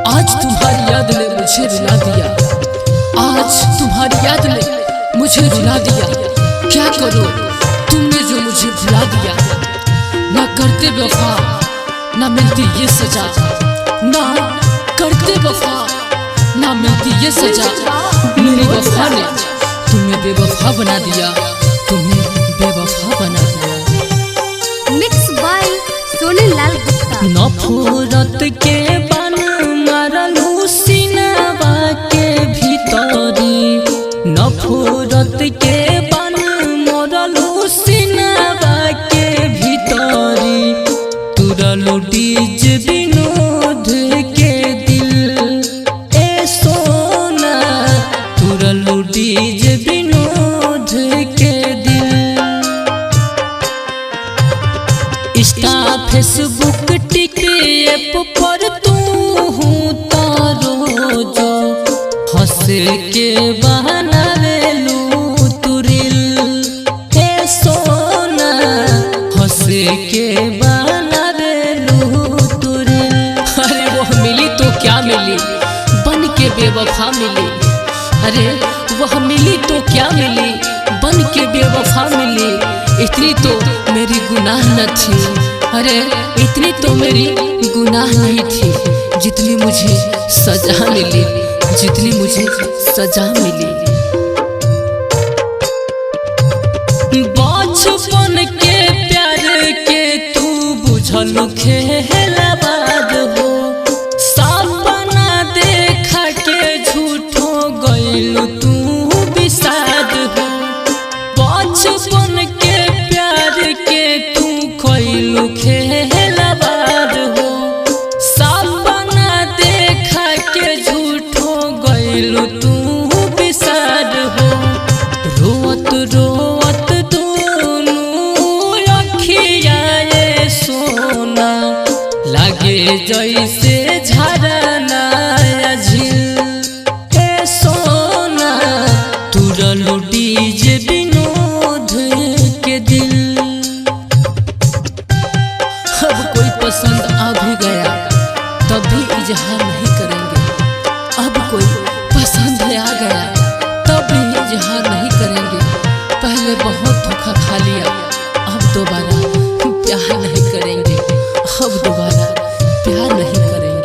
आज तुम्हारी याद ने मुझे रुला दिया, आज तुम्हारी याद ने मुझे रुला दिया। क्या करूं तुमने जो मुझे भुला दिया। ना करते वफा ना मिलती ये सजा, ना करते वफा ना मिलती ये सजा। मेरी वफा ने तुम्हें बेवफा बना दिया, तुम्हें बेवफा बना दिया। Mix by Sonilal Gupta. नफरत के बान मारलू सीनावा के भीतरी, नफरत के बान मारलू सीनावा के भीतरी। तुरलू डीज विनोद के दिल ए सोना, तुरलू डीज विनोद के दिल। इंस्टा फेसबुक टिकएप पर तू रोजो हंस के बनावेलू तू रील ए सोना, हंस के बनावेलू तू रील। अरे वो मिली तो क्या मिली, बन के बेवफा मिली। अरे वह मिली तो क्या मिली, बन के बेवफा मिली। इतनी तो मेरी गुनाह न थी, अरे इतनी तो मेरी गुनाह नहीं थी जितनी मुझे सजा मिली, जितनी मुझे सजा मिली। बचपन के प्यार के तू बुझल खेलबाद हो, सपना देखा के झूठो गइल तू विषाद हो। बचपन के प्यार के तू खइलू खेलबाद हो, सपना देखा के झूठो गइलू तू विषाद हो। रोत रोत दोनों अखिया ये सोना, लागे जैसे झरना झील ए सोना। तुरलू डीज विनोद के दिल। अब कोई पसंद आ भी गया तब भी इजहार नहीं करेंगे, अब कोई पसंद आ गया तब भी इजहार नहीं करेंगे। पहले बहुत धोखा खा लिया, अब दोबारा प्यार नहीं करेंगे, अब दोबारा प्यार नहीं करेंगे।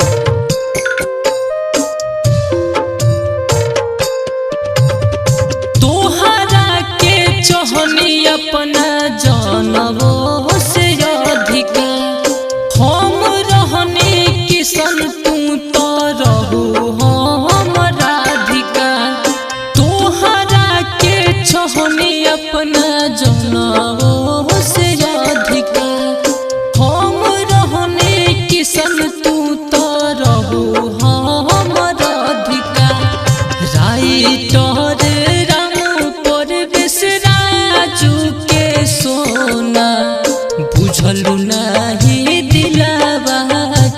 तोहरा के चाहनी अपना जानवो से अधिका, हम रहने किसन तू तो रहू हम राधिका। तोहरा के चाहनी अपना जानवो से अधिका, हम रहने किसन तू तो रहू हम राधिका। राइटर राम परवेश राजू के सोना, बुझलू नहीं दिलावा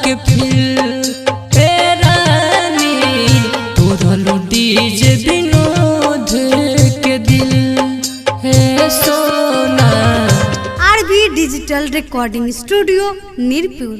के फिर ए रानी। तुरलू डीज विनोद के दिल ए सोना। RB digital recording studio Mirpur.